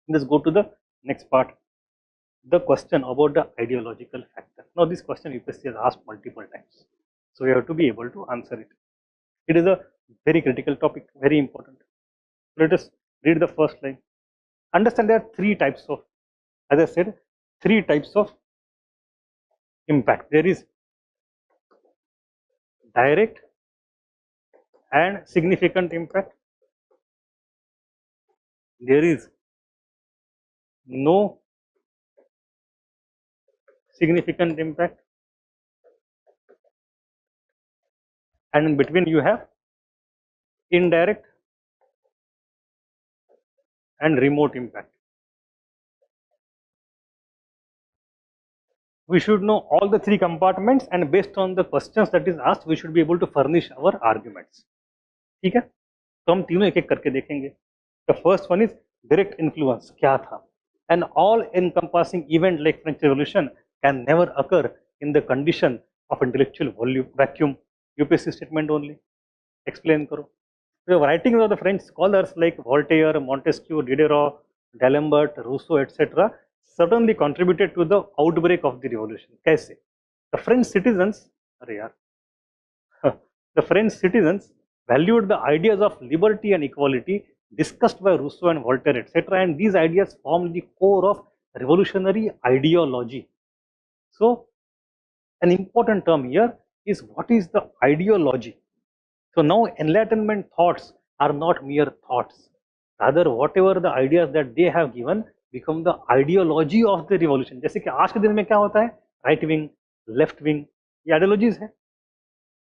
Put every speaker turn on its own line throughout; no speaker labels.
Let's go to the next part, the question about the ideological factor. Now this question UPSC has asked multiple times, so we have to be able to answer it. It is a very critical topic, very important. Let us read the first line. Understand there are three types of, as I said, three types of impact. There is direct and significant impact. There is no significant impact, and in between you have indirect and remote impact. We should know all the three compartments, and based on the questions that is asked, we should be able to furnish our arguments. ठीक है, तो हम तीनों एक एक करके देखेंगे. The first one is direct influence. क्या था? An all-encompassing event like French Revolution can never occur in the condition of intellectual vacuum. UPSC statement only. Explain करो. The writings of the French scholars like Voltaire, Montesquieu, Diderot, D'Alembert, Rousseau, etc. certainly contributed to the outbreak of the revolution. कैसे? The French citizens, अरे यार, the French citizens valued the ideas of liberty and equality discussed by Rousseau and Voltaire, etc. And these ideas formed the core of revolutionary ideology. So, an important term here is what is the ideology. So now Enlightenment thoughts are not mere thoughts. Rather, whatever the ideas that they have given become the ideology of the revolution. जैसे कि आज के दिन में क्या होता है, right wing, left wing, ये आइडियोलॉजीज है.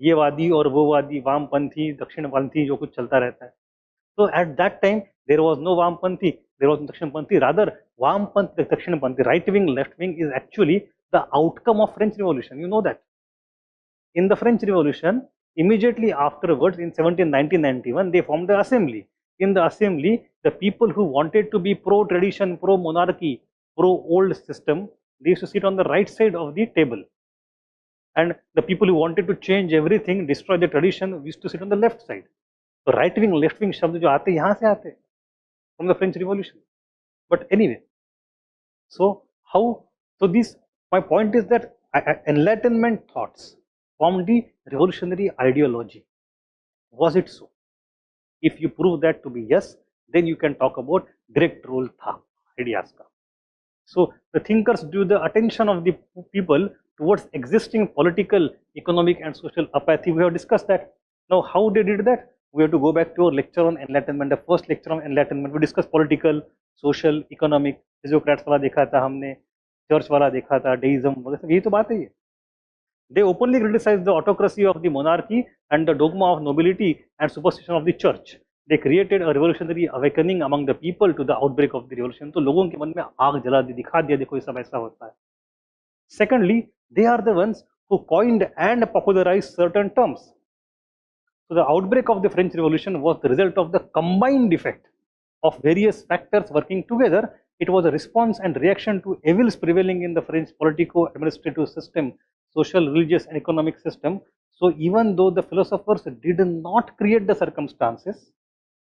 ये वादी और वो वादी, वामपंथी, दक्षिणपंथी, जो कुछ चलता रहता है. So at that time there was no वामपंथी, there was no दक्षिणपंथी. Rather, वामपंथी, दक्षिणपंथी, right wing, left wing is actually the outcome of French Revolution. You know that. In the French Revolution, immediately afterwards, in 1790-91, they formed the assembly. In the assembly, the people who wanted to be pro-tradition, pro-monarchy, pro-old system, they used to sit on the right side of the table. And the people who wanted to change everything, destroy the tradition, used to sit on the left side. So right wing, left wing शब्द जो आते हैं यहाँ से आते हैं, from the French Revolution. But anyway, so how? So this, my point is that Enlightenment thoughts formed the revolutionary ideology. Was it so? If you prove that to be yes, then you can talk about direct role tha ideas ka. So the thinkers drew the attention of the people towards existing political, economic and social apathy. We have discussed that. Now how they did that? We have to go back to our lecture on Enlightenment, the first lecture on Enlightenment. We discussed political, social, economic, physiocrats वाला देखा था हमने, church वाला देखा था, deism वगैरह, यही तो बात है ये. They openly criticized the autocracy of the monarchy and the dogma of nobility and superstition of the church. They created a revolutionary awakening among the people to the outbreak of the revolution. तो लोगों के मन में आग जला दी, दिखा दिया, देखो ये सब ऐसा होता है. Secondly, they are the ones who coined and popularized certain terms. So the outbreak of the French Revolution was the result of the combined effect of various factors working together. It was a response and reaction to evils prevailing in the French politico-administrative system, social, religious and economic system. So even though the philosophers did not create the circumstances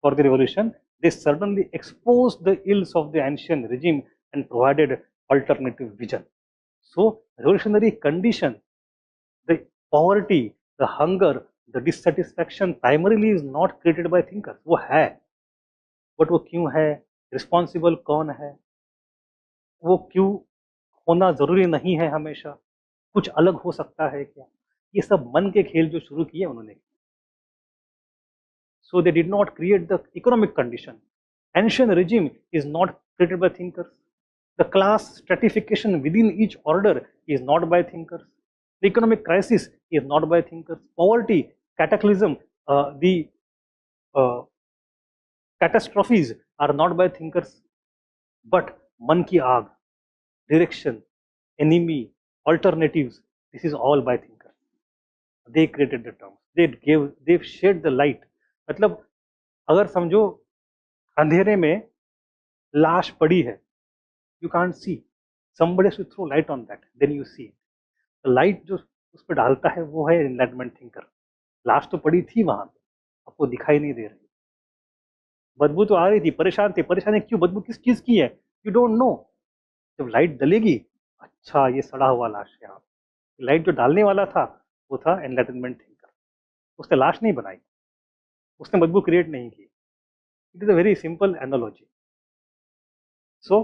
for the revolution, they certainly exposed the ills of the ancient regime and provided alternative vision. So revolutionary condition, the poverty, the hunger, the dissatisfaction primarily is not created by thinkers. वो है, but वो क्यों है, responsible कौन है, वो क्यों होना जरूरी नहीं है हमेशा, कुछ अलग हो सकता है क्या, ये सब मन के खेल जो शुरू किए उन्होंने. So they did not create the economic condition. Ancient regime is not created by thinkers. The class stratification within each order is not by thinkers. The economic crisis is not by thinkers. Poverty, cataclysm, the catastrophes are not by thinkers. But man ki aag, direction, enemy, alternatives, this is all by thinkers. They created the terms. They've shed the light. मतलब अगर समझो अंधेरे में लाश पड़ी है, you can't see. Somebody has to throw light on that, then you see it. The light जो उस पर डालता है वो है enlightenment thinker. लाश तो पड़ी थी वहां, अब वो दिखाई नहीं दे रही, बदबू तो आ रही थी, परेशान थे, परेशानी क्यों, बदबू किस चीज की है, यू डोंट नो। जब लाइट जलेगी, अच्छा ये सड़ा हुआ लाश है, यहाँ लाइट जो डालने वाला था वो था एनलाइटनमेंट थिंकर, उसने लाश नहीं बनाई, उसने बदबू क्रिएट नहीं की। It is a very simple analogy. So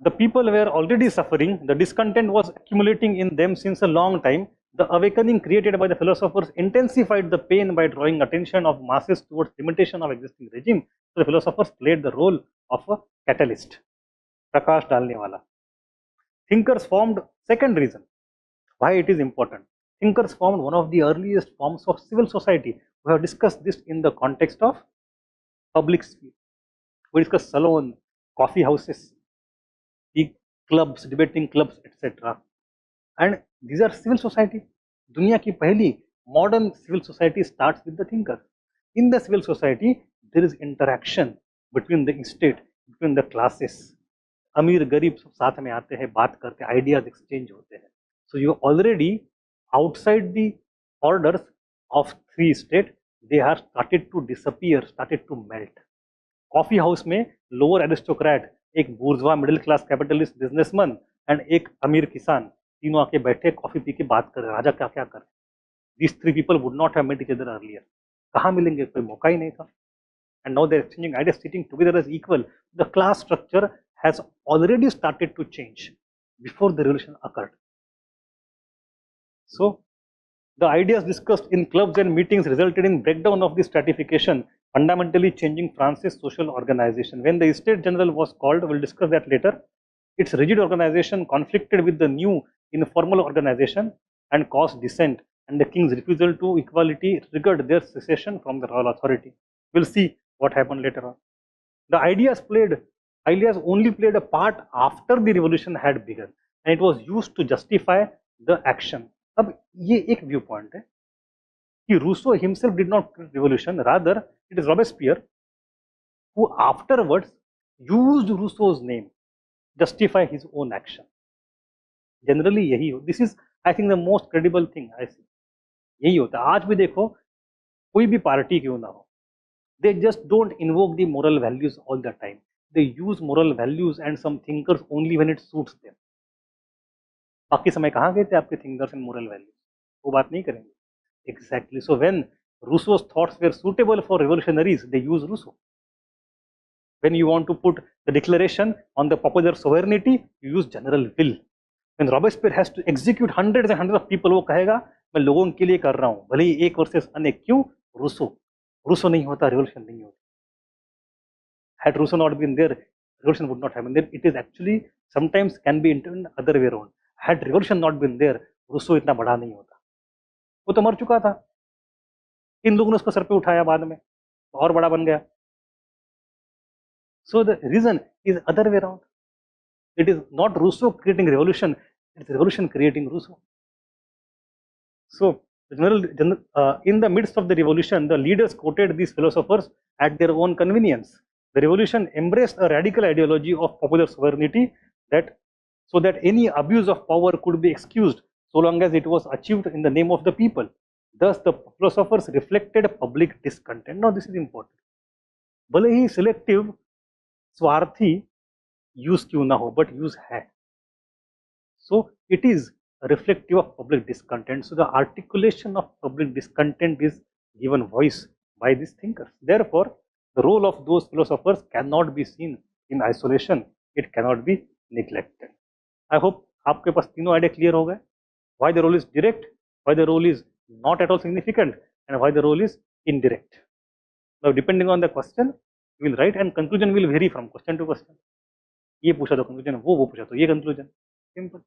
the people were already suffering, the discontent was accumulating in them since a long time. The awakening created by the philosophers intensified the pain by drawing attention of masses towards limitation of existing regime. So the philosophers played the role of a catalyst, prakash dalne wala. Thinkers formed, second reason why it is important. Thinkers formed one of the earliest forms of civil society. We have discussed this in the context of public sphere. We discussed salon, coffee houses, clubs, debating clubs, etc. And these are civil society. दुनिया की पहली modern civil society starts with the thinkers. In the civil society, there is interaction between the state, between the classes. अमीर गरीब सब साथ में आते हैं, बात करते हैं, ideas exchange होते हैं. So you already outside the orders of three state, they are started to disappear, started to melt. Coffee house में लोअर एरिस्टोक्रेट, एक bourgeois middle class capitalist businessman and एक अमीर किसान, तीनों आके बैठे कॉफी पी के बात कर रहे, राजा क्या क्या कर, these three people would not have met each other earlier, कहाँ मिलेंगे, कोई मौका ही नहीं था. And now they are exchanging ideas, sitting together as equal. The class structure has already started to change before the revolution occurred. So the ideas discussed in clubs and meetings resulted in breakdown of the stratification, fundamentally changing France's social organization. When the State General was called, we'll discuss that later, its rigid organization conflicted with the new informal organization and caused dissent, and the king's refusal to equality triggered their secession from the royal authority. We'll see what happened later on. The ideas only played a part after the revolution had begun, and it was used to justify the action. अब ये एक view point है कि Rousseau himself did not revolution, rather it is Robespierre who afterwards used Rousseau's name justify his own action. Generally यही हो, this is I think the most credible thing I see. यही होता है आज भी. देखो कोई भी पार्टी क्यों ना हो, they just don't invoke the moral values all the time. They use moral values and some thinkers only when it suits them. बाकी समय कहाँ गए थे आपके थिंकर्स एंड मोरल वैल्यूज, वो बात नहीं करेंगे. Exactly. So when Rousseau's thoughts were suitable for revolutionaries, they use Rousseau. When you want to put the declaration on the popular sovereignty, you use general will. When Robespierre has to execute hundreds and hundreds of people, वो कहेगा मैं लोगों के लिए कर रहा हूँ, भले ही एक वर्सेस अनेक. क्यों? रूसो नहीं होता, रिवोल्यूशन नहीं होती. Had Rousseau not been there, revolution would not happen. Then it is actually sometimes can be interned other way around. Had revolution not been there, Rousseau इतना बड़ा नहीं होता, वो तो मर चुका था. इन लोगों ने उसको सर पे उठाया, बाद में और बड़ा बन गया. So the reason is other way around. It is not Rousseau creating revolution, it is revolution creating Rousseau. So in the midst of the revolution, the leaders quoted these philosophers at their own convenience. The revolution embraced a radical ideology of popular sovereignty so that any abuse of power could be excused so long as it was achieved in the name of the people. Thus, the philosophers reflected public discontent. Now, this is important. भले ही selective, स्वार्थी use क्यों ना हो, but use है. So, it is reflective of public discontent. So, the articulation of public discontent is given voice by these thinkers. Therefore, the role of those philosophers cannot be seen in isolation. It cannot be neglected. I hope आपके पास तीनों idea clear हो गए. Why the role is direct, why the role is not at all significant, and why the role is indirect. Now, depending on the question, you will write, and conclusion will vary from question to question. ये पूछा तो conclusion, वो पूछा तो ये conclusion. Simple.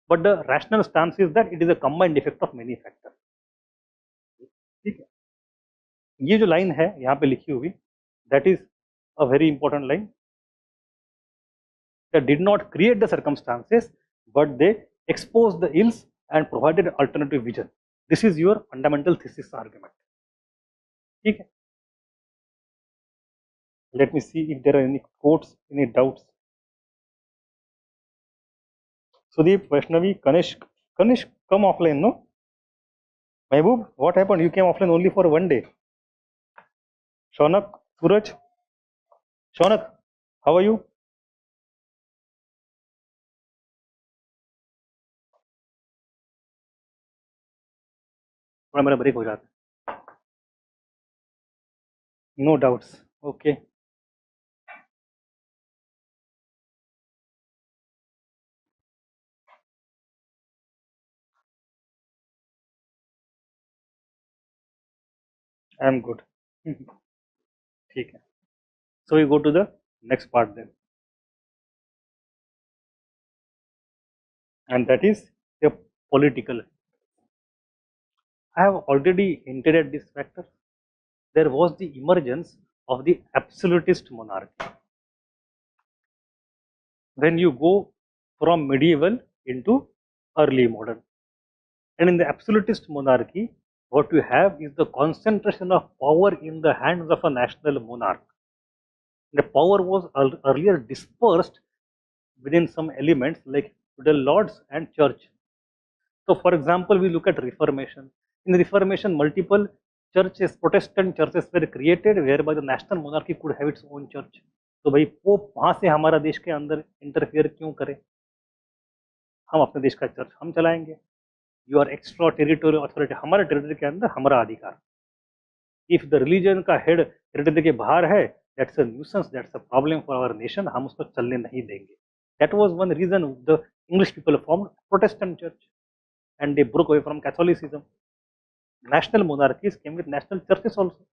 But the rational stance is that it is a combined effect of many factors. ठीक है. ये जो लाइन है यहाँ पे लिखी हुई, that is a very important line. They did not create the circumstances, but they exposed the ills and provided an alternative vision. This is your fundamental thesis argument. ठीक है. Let me see if there are any quotes, any doubts. Sudeep, Vaishnavi, Kanishk, come offline, no? Mehboob, what happened? You came offline only for one day. Shaunak, Suraj, Shaunak, how are you? थोड़ा मेरा break हो जाता है. No doubts. Okay, I am good. ठीक है. So we go to the next part then, and that is the political. I have already hinted at this factor. There was the emergence of the absolutist monarchy. When you go from medieval into early modern, and in the absolutist monarchy, what you have is the concentration of power in the hands of a national monarch. The power was earlier dispersed within some elements like feudal lords and church. So, for example, we look at Reformation. In Reformation, multiple churches, Protestant churches were created whereby the national monarchy could have its own church. तो भाई pope वहां से हमारा देश के अंदर interfere क्यों करे? हम अपने देश का चर्च हम चलाएंगे. You are extra territorial authority, हमारे टेरिटरी के अंदर हमारा अधिकार. इफ द रिलीजन का हेड टेरिटरी के बाहर है, that's a nuisance, that's a problem for our nation, हम उसको चलने नहीं देंगे. That was one reason the English people formed Protestant church and they broke away from Catholicism. National monarchies came with national churches also.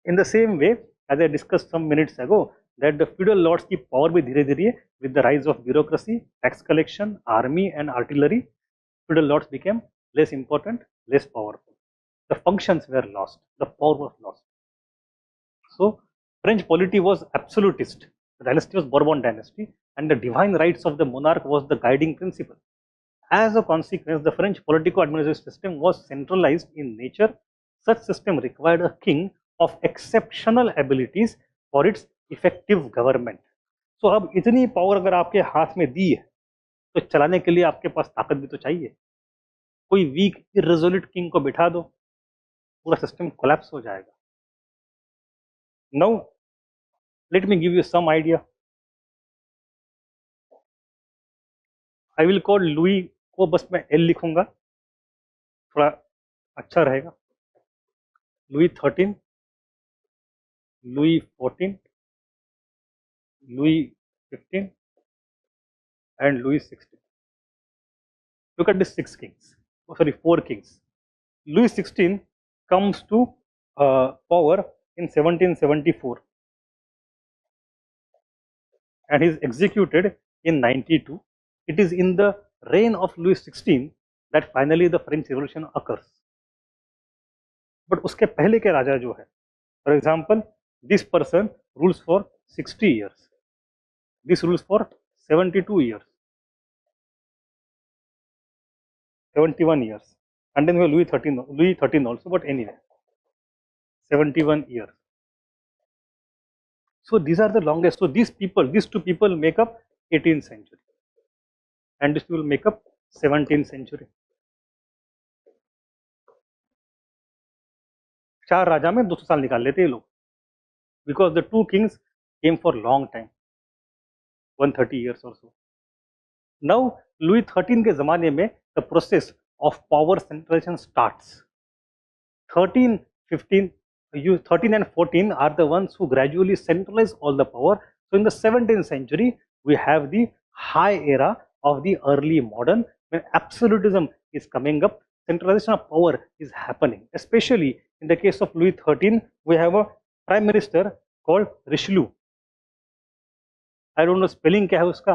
In the same way, as I discussed some minutes ago, that the feudal lords की power भी धीरे धीरे with the rise of bureaucracy, tax collection, army and artillery, feudal lords became less important, less powerful. The functions were lost, the power was lost. So French polity was absolutist. The dynasty was Bourbon dynasty, and the divine rights of the monarch was the guiding principle. As a consequence, the French political administrative system was centralized in nature. Such system required a king of exceptional abilities for its effective government. So अब इतनी power अगर आपके हाथ में दी है, तो चलाने के लिए आपके पास ताकत भी तो चाहिए. कोई वीक इरेजोल्यूट किंग को बिठा दो, पूरा सिस्टम कोलैप्स हो जाएगा. Now let me give you some idea. I will call Louis को बस मैं L लिखूंगा, थोड़ा अच्छा रहेगा. Louis 13, Louis 14, Louis 15, and Louis 16. Look at the 6 kings. Oh, sorry, 4 kings. Louis 16 comes to power in 1774 and is executed in 92. It is in the reign of Louis 16 that finally the French Revolution occurs. But उसके पहले के राजा जो है, for example, this person rules for 60 years. This rules for 72 years. 71 years, and then we have Louis 13 also, but anyway, 71 years. So these are the longest. So these two people make up 18th century, and these people make up 17th century. चार राजा में 200 साल निकाल लेते ये लोग, because the two kings came for long time, 130 years or so. Now Louis 13 के जमाने में the process of power centralization starts. 13, 15, 13 and 14 are the ones who gradually centralize all the power. So in the 17th century, we have the high era of the early modern, when absolutism is coming up, centralization of power is happening. Especially in the case of Louis 13, we have a prime minister called Richelieu. I don't know spelling क्या है उसका,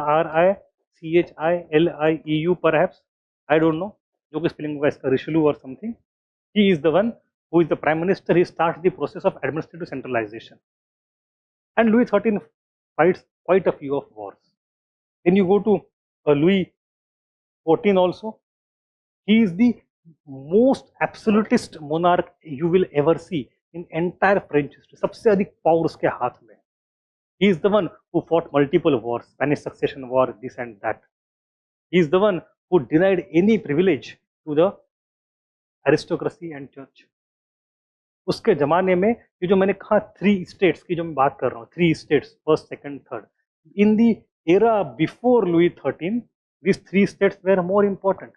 RICHILIEU perhaps, I don't know, जो कि spelling होगा इसका, Richelieu or something. He is the one who is the prime minister. He starts the process of administrative centralization. And Louis 13 fights quite a few of wars. Then you go to Louis 14 also. He is the most absolutist monarch you will ever see in entire French history. सबसे अधिक power उसके हाथ में. He is the one who fought multiple wars, Spanish Succession War, this and that. He is the one who denied any privilege to the aristocracy and church. उसके जमाने में ये जो मैंने कहा 3 स्टेट्स की जो मैं बात कर रहा हूँ, 3 states, first, second, third, in the era before Louis XIII, these 3 states were more important.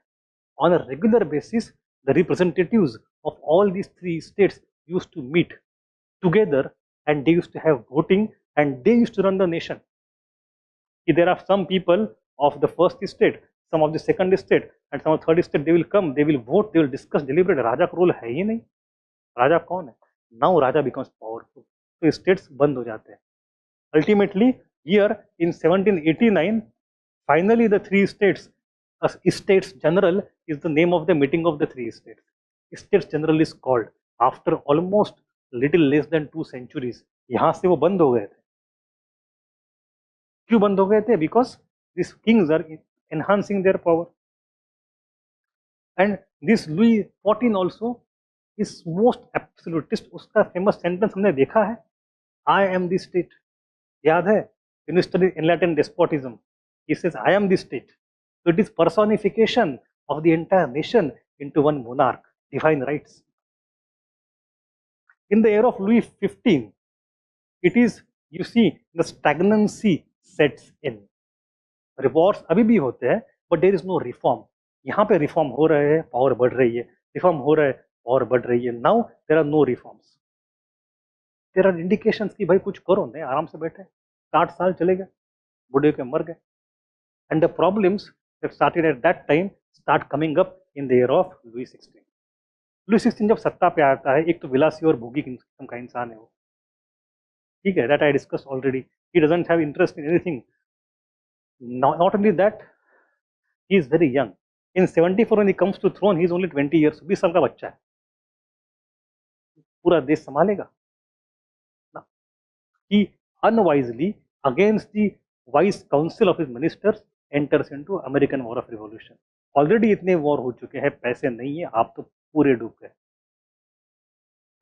On a regular basis, the representatives of all these 3 states used to meet together and they used to have voting and they used to run the nation. There are some people of the first state, some of the second state and some of the third state, they will come, they will vote, they will discuss, deliberate. राजा का role है ही नहीं, राजा कौन है? Now राजा becomes powerful, तो states बंद हो जाते हैं. Ultimately, here in 1789, finally the 3 states, States General is the name of the meeting of the 3 states. States General is called after almost little less than 2 centuries. यहाँ से वो बंद हो गए थे. क्यों बंद हो गए थे? Because these kings are enhancing their power. And this Louis XIV also is most absolutist. उसका famous sentence हमने देखा है, I am the state. याद है? When you study enlightened despotism, he says, I am the state. So it is personification of the entire nation into one monarch, divine rights. In the era of Louis XV, it is, you see, the stagnancy sets in. Rewards अभी भी होते हैं, but there is no reform. यहाँ पे reform हो रहे हैं, power बढ़ रही है, reform हो रहा है, power बढ़ रही है. Now there are no reforms. There are indications कि भाई कुछ करो, नहीं आराम से बैठे, 60 साल चले गए, बूढ़े के मर गए. And the problems that started at that time start coming up in the era of Louis XVI. Louis XVI जब सत्ता पे आता है, एक तो विलासी और भोगी किस्म का इंसान है वो, ठीक है, that I discussed already. He doesn't have interest in anything. Not only that, he is very young. In 74 when he comes to throne, he is only 20 years. 20 साल का बच्चा है, पूरा देश संभालेगा ना. He unwisely, against the wise counsel of his ministers, enters into American War of Revolution. Already इतने war हो चुके हैं, पैसे नहीं है, आप तो पूरे डूब गए.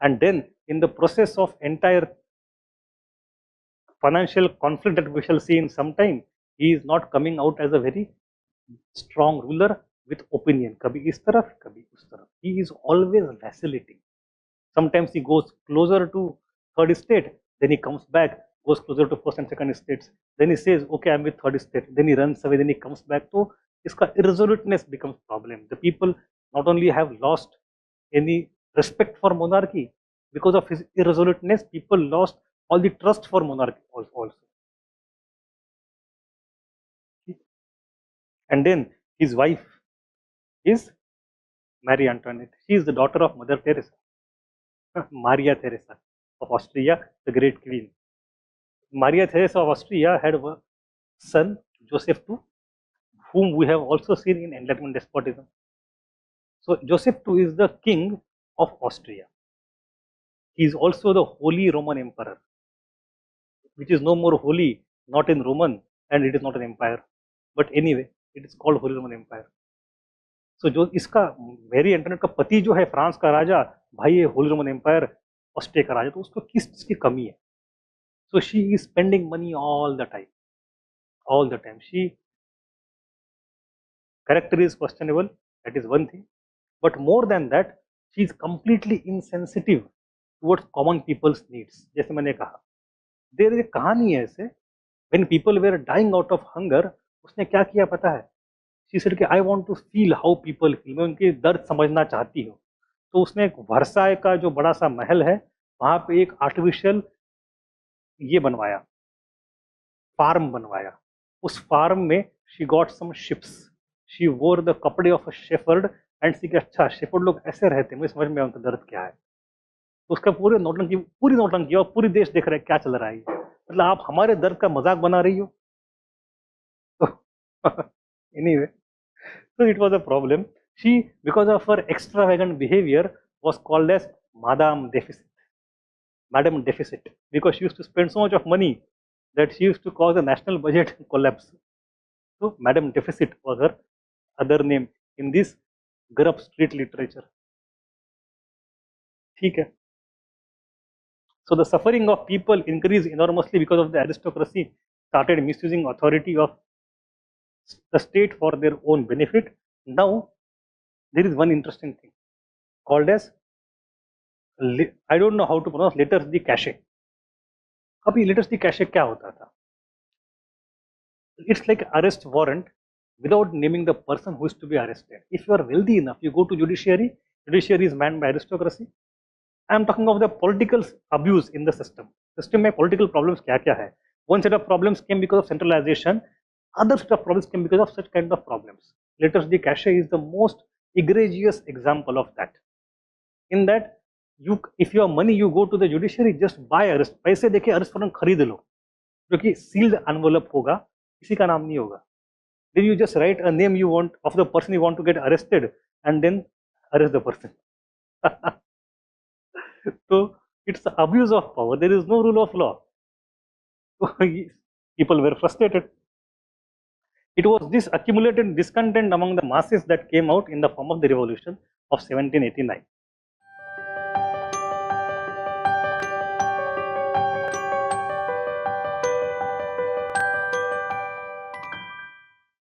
And then in the process of entire financial conflict that we shall see in some time, he is not coming out as a very strong ruler with opinion. कभी इस तरफ, कभी उस तरफ. He is always vacillating. Sometimes he goes closer to third state, then he comes back, goes closer to first and second states. Then he says, okay, I'm with third state. Then he runs away, then he comes back. So इसका irresoluteness becomes problem. The people not only have lost any respect for monarchy, because of his irresoluteness, people lost all the trust for monarchy also. And then his wife is Marie Antoinette. She is the daughter of Mother Teresa, Maria Theresa of Austria, the great queen. Maria Theresa of Austria had a son, Joseph II, whom we have also seen in Enlightenment despotism. So Joseph II is the king of Austria. He is also the Holy Roman Emperor, which is no more holy, not in Roman, and it is not an empire. But anyway, it is called Holy Roman Empire. So जो इसका Mary Antoinette का पति जो है France का राजा, भाई ये Holi Roman empire Austria का राजा, तो उसको किस चीज की कमी है? So she is spending money all the time, all the time. She character is questionable, that is one thing, but more than that, she is completely insensitive towards common people's needs. जैसे मैंने कहा, there is a कहानी है ऐसे, when people were dying out of hunger, उसने क्या किया पता है? She said कि I want to feel how people feel, मैं उनके दर्द समझना चाहती हूँ. तो उसने एक वर्साय का जो बड़ा सा महल है, वहां पे एक आर्टिफिशियल ये बनवाया, फार्म बनवाया. उस फार्म में she got some ships, she wore the कपड़े of a shepherd and see कि अच्छा शेफर्ड लोग ऐसे रहते हैं, मुझे समझ में आया उनका दर्द क्या है. तो उसका पूरी नौटंकी और पूरी देश देख रहे हैं क्या चल रहा है. मतलब आप हमारे दर्द का मजाक बना रही हो. Anyway, so it was a problem. She, because of her extravagant behavior, was called as Madame Deficit. Madame Deficit, because she used to spend so much of money that she used to cause the national budget collapse. So Madame Deficit was her other name in this Grub street literature. ठीक है. So the suffering of people increased enormously because of the aristocracy started misusing authority of the state for their own benefit. Now there is one interesting thing called as I don't know how to pronounce letters the cache. अभी letters the cache क्या होता था? It's like arrest warrant without naming the person who is to be arrested. If you are wealthy enough, you go to judiciary. Judiciary is manned by aristocracy. I am talking of the political abuse in the system. System में political problems क्या क्या है? One set of problems came because of centralization. Other set of problems came because of such kind of problems. Letters the cache is the most egregious example of that. In that, you if you have money, you go to the judiciary, just buy arrest. पैसे देके arrest warrant खरीद लो, जो कि sealed envelope होगा, किसी का नाम नहीं होगा. Then you just write a name you want of the person you want to get arrested, and then arrest the person. So it's the abuse of power. There is no rule of law. So people were frustrated. It was this accumulated discontent among the masses that came out in the form of the revolution of 1789.